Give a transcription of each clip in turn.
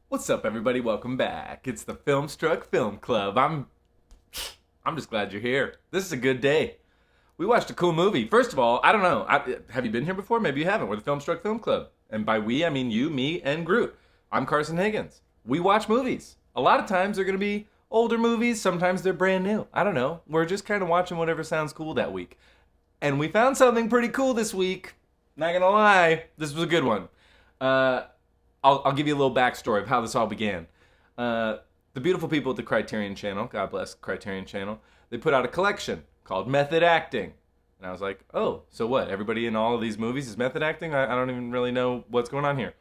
What's up, everybody? Welcome back. It's the Filmstruck Film Club. I'm just glad you're here. This is a good day. We watched a cool movie. First of all, I don't know. Have you been here before? Maybe you haven't. We're the Filmstruck Film Club, and by we I mean you, me, and Groot. I'm Carson Higgins. We watch movies. A lot of times they're gonna be older movies. Sometimes they're brand new. I don't know. We're just kind of watching whatever sounds cool that week. And we found something pretty cool this week. Not gonna lie, this was a good one. I'll give you a little backstory of how this all began. The beautiful people at the Criterion Channel, God bless Criterion Channel, they put out a collection called Method Acting. And I was like, oh, so what? Everybody in all of these movies is method acting? I don't even really know what's going on here.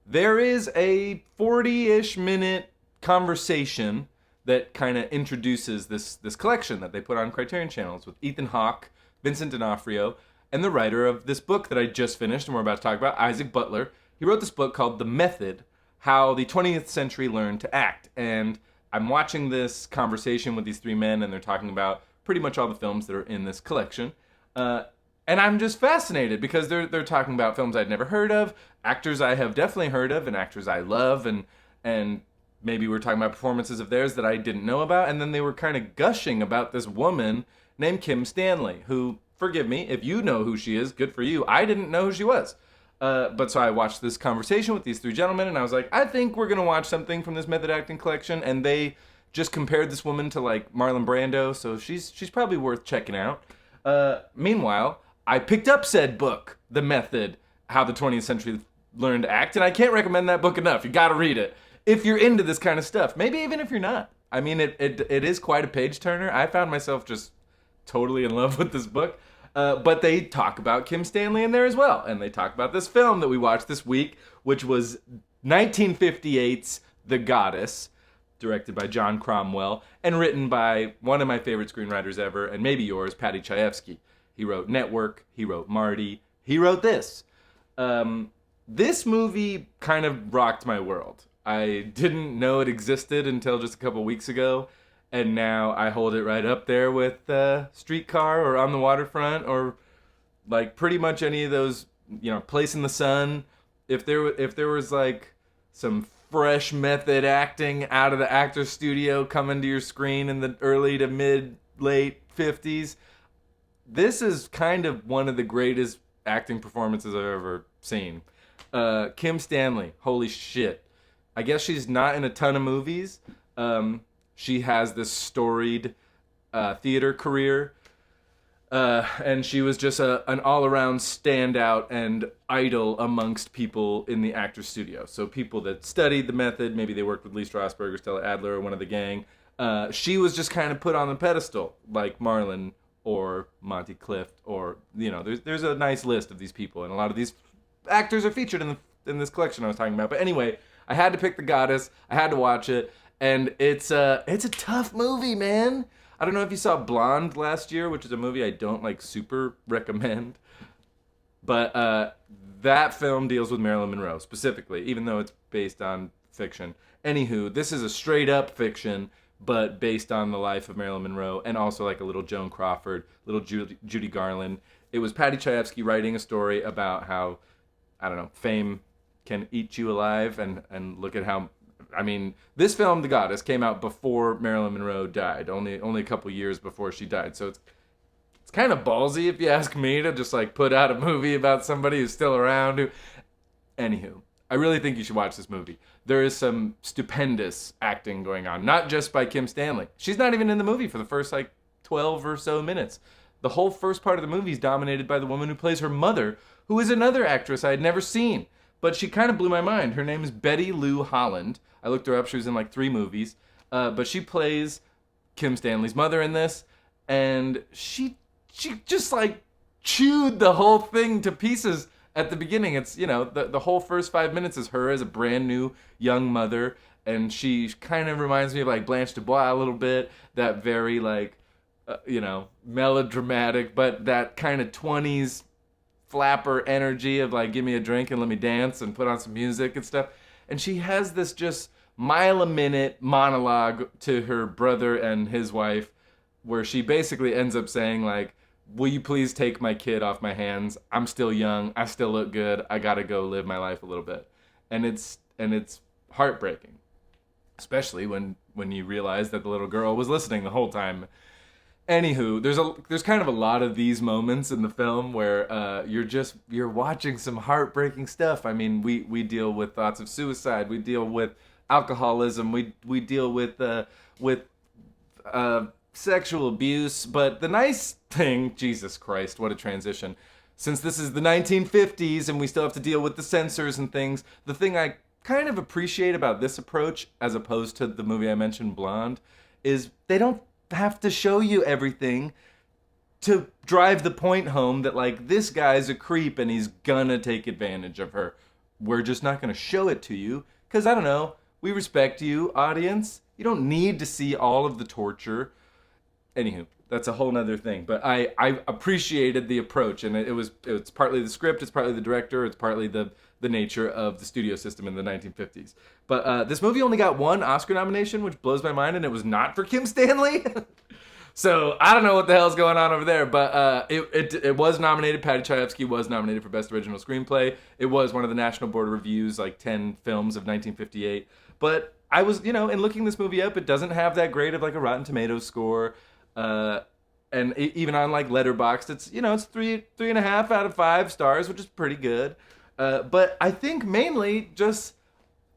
There is a 40-ish minute conversation that kind of introduces this collection that they put on Criterion Channels with Ethan Hawke, Vincent D'Onofrio, and the writer of this book that I just finished and we're about to talk about, Isaac Butler. He wrote this book called The Method, How the 20th Century Learned to Act. And I'm watching this conversation with these three men, and they're talking about pretty much all the films that are in this collection. And I'm just fascinated because they're talking about films I'd never heard of, actors I have definitely heard of, and actors I love, and maybe we're talking about performances of theirs that I didn't know about. And then they were kind of gushing about this woman named Kim Stanley, who, forgive me, if you know who she is, good for you. I didn't know who she was. But so I watched this conversation with these three gentlemen, and I was like, I think we're going to watch something from this method acting collection. And they just compared this woman to, like, Marilyn Brando, so she's probably worth checking out. Meanwhile, I picked up said book, The Method, How the 20th Century Learned to Act, and I can't recommend that book enough. You got to read it if you're into this kind of stuff. Maybe even if you're not. I mean, it is quite a page-turner. I found myself just totally in love with this book. But they talk about Kim Stanley in there as well. And they talk about this film that we watched this week, which was 1958's The Goddess, directed by John Cromwell, and written by one of my favorite screenwriters ever, and maybe yours, Paddy Chayefsky. He wrote Network, he wrote Marty, he wrote this. This movie kind of rocked my world. I didn't know it existed until just a couple weeks ago. And now I hold it right up there with Streetcar or On the Waterfront or like pretty much any of those, Place in the Sun. If there was like some fresh method acting out of the actor's studio coming to your screen in the early to late 50s, this is kind of one of the greatest acting performances I've ever seen. Kim Stanley, holy shit. I guess she's not in a ton of movies. She has this storied theater career, and she was just an all-around standout and idol amongst people in the actor's studio. So people that studied the method, maybe they worked with Lee Strasberg or Stella Adler or one of the gang. She was just kind of put on the pedestal, like Marlon or Monty Clift, or there's a nice list of these people, and a lot of these actors are featured in this collection I was talking about. But anyway, I had to pick The Goddess. I had to watch it. And it's a tough movie, man. I don't know if you saw Blonde last year, which is a movie I don't super recommend. But that film deals with Marilyn Monroe specifically, even though it's based on fiction. Anywho, this is a straight up fiction, but based on the life of Marilyn Monroe, and also like a little Joan Crawford, little Judy Garland. It was Paddy Chayefsky writing a story about how, I don't know, fame can eat you alive, and look at how. I mean, this film, The Goddess, came out before Marilyn Monroe died, only a couple years before she died. So it's kind of ballsy, if you ask me, to just put out a movie about somebody who's still around. Anywho, I really think you should watch this movie. There is some stupendous acting going on, not just by Kim Stanley. She's not even in the movie for the first 12 or so minutes. The whole first part of the movie is dominated by the woman who plays her mother, who is another actress I had never seen. But she kind of blew my mind. Her name is Betty Lou Holland. I looked her up. She was in 3 movies. But she plays Kim Stanley's mother in this. And she just chewed the whole thing to pieces at the beginning. It's, the whole first 5 minutes is her as a brand new young mother. And she kind of reminds me of Blanche DuBois a little bit. That very melodramatic, but that kind of 20s flapper energy of give me a drink and let me dance and put on some music and stuff. And she has this just mile-a-minute monologue to her brother and his wife where she basically ends up saying will you please take my kid off my hands? I'm still young. I still look good. I gotta go live my life a little bit. And it's heartbreaking, especially when you realize that the little girl was listening the whole time. Anywho, there's kind of a lot of these moments in the film where you're watching some heartbreaking stuff. I mean, we deal with thoughts of suicide, we deal with alcoholism, we deal with sexual abuse. But the nice thing, Jesus Christ, what a transition. Since this is the 1950s and we still have to deal with the censors and things, the thing I kind of appreciate about this approach, as opposed to the movie I mentioned, Blonde, is they don't have to show you everything to drive the point home that, like, this guy's a creep and he's gonna take advantage of her. We're just not gonna show it to you because, I don't know, we respect you, audience. You don't need to see all of the torture. Anywho, that's a whole nother thing. But I appreciated the approach, and it's partly the script, it's partly the director, it's partly the nature of the studio system in the 1950s. But this movie only got one Oscar nomination, which blows my mind, and it was not for Kim Stanley. So I don't know what the hell's going on over there, but it was nominated. Paddy Chayefsky was nominated for Best Original Screenplay. It was one of the National Board of Review's, like, 10 films of 1958. But I was, in looking this movie up, it doesn't have that great of, like, a Rotten Tomatoes score. And even on, like, Letterboxd, it's 3.5 out of 5 stars, which is pretty good. But I think mainly just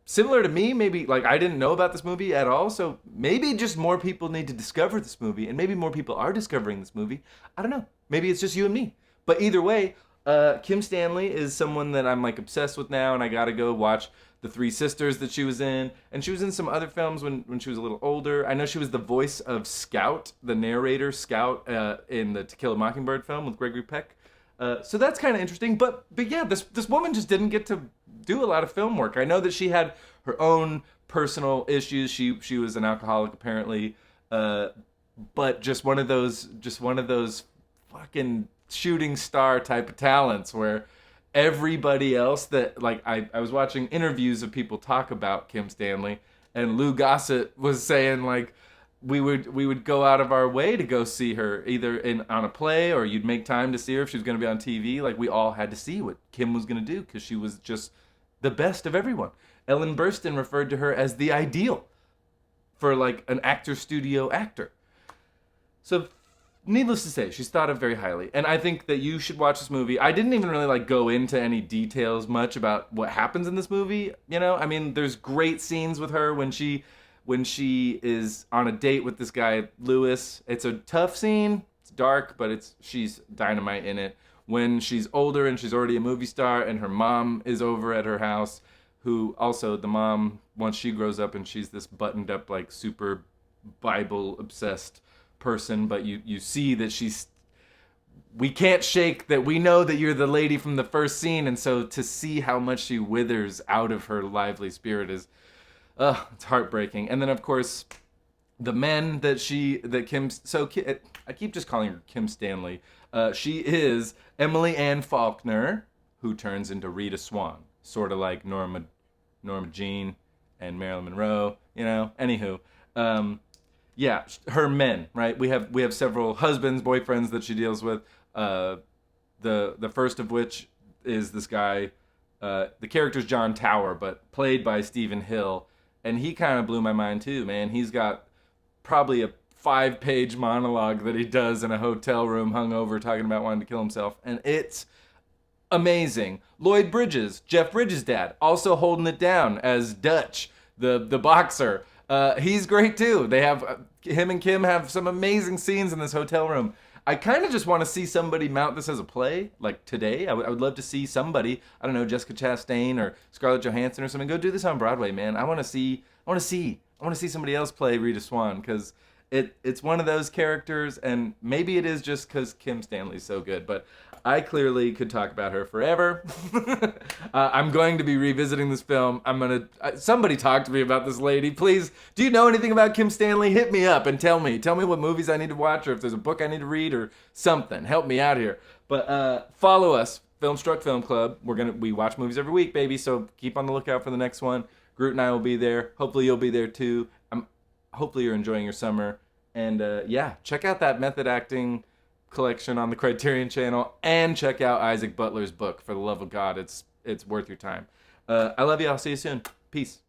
similar to me, maybe, like, I didn't know about this movie at all, so maybe just more people need to discover this movie, and maybe more people are discovering this movie. I don't know. Maybe it's just you and me. But either way, Kim Stanley is someone that I'm, like, obsessed with now, and I gotta go watch The Three Sisters that she was in, and she was in some other films when she was a little older. I know she was the voice of Scout, the narrator Scout, in the To Kill a Mockingbird film with Gregory Peck. So that's kind of interesting, but yeah, this woman just didn't get to do a lot of film work. I know that she had her own personal issues. She was an alcoholic apparently, but just one of those fucking shooting star type of talents where everybody else that, like, I was watching interviews of people talk about Kim Stanley, and Lou Gossett was saying, like, we would go out of our way to go see her either on a play, or you'd make time to see her if she was going to be on TV. Like, we all had to see what Kim was going to do because she was just the best of everyone. Ellen Burstyn referred to her as the ideal for, like, an actor studio actor. So needless to say, she's thought of very highly, and I think that you should watch this movie. I didn't even really, like, go into any details much about what happens in this movie. I mean, there's great scenes with her when she is on a date with this guy, Lewis. It's a tough scene. It's dark, but she's dynamite in it. When she's older and she's already a movie star and her mom is over at her house, who also, the mom, once she grows up and she's this buttoned up, like, super Bible-obsessed person, but you see that we can't shake that we know that you're the lady from the first scene, and so to see how much she withers out of her lively spirit is... it's heartbreaking. And then, of course, the men that I keep just calling her Kim Stanley. She is Emily Ann Faulkner, who turns into Rita Swan, sort of like Norma Jean and Marilyn Monroe. Anywho, yeah, her men, right? We have several husbands, boyfriends that she deals with. The first of which is this guy. The character's John Tower, but played by Stephen Hill. And he kind of blew my mind too, man. He's got probably a 5-page monologue that he does in a hotel room hungover talking about wanting to kill himself. And it's amazing. Lloyd Bridges, Jeff Bridges' dad, also holding it down as Dutch, the boxer. He's great too. They have, him and Kim have some amazing scenes in this hotel room. I kind of just want to see somebody mount this as a play, like today. I would love to see somebody, I don't know, Jessica Chastain or Scarlett Johansson or something, go do this on Broadway, man. I want to see somebody else play Rita Swan, because it's one of those characters, and maybe it is just because Kim Stanley's so good, but I clearly could talk about her forever. I'm going to be revisiting this film. Somebody talk to me about this lady, please. Do you know anything about Kim Stanley? Hit me up and tell me what movies I need to watch, or if there's a book I need to read or something. Help me out here. But follow us, Filmstruck Film Club. We watch movies every week, baby, so keep on the lookout for the next one. Groot and I will be there. Hopefully you'll be there too. Hopefully you're enjoying your summer. And yeah, check out that method acting collection on the Criterion Channel, and check out Isaac Butler's book. For the love of God, it's worth your time. I love you. I'll see you soon. Peace.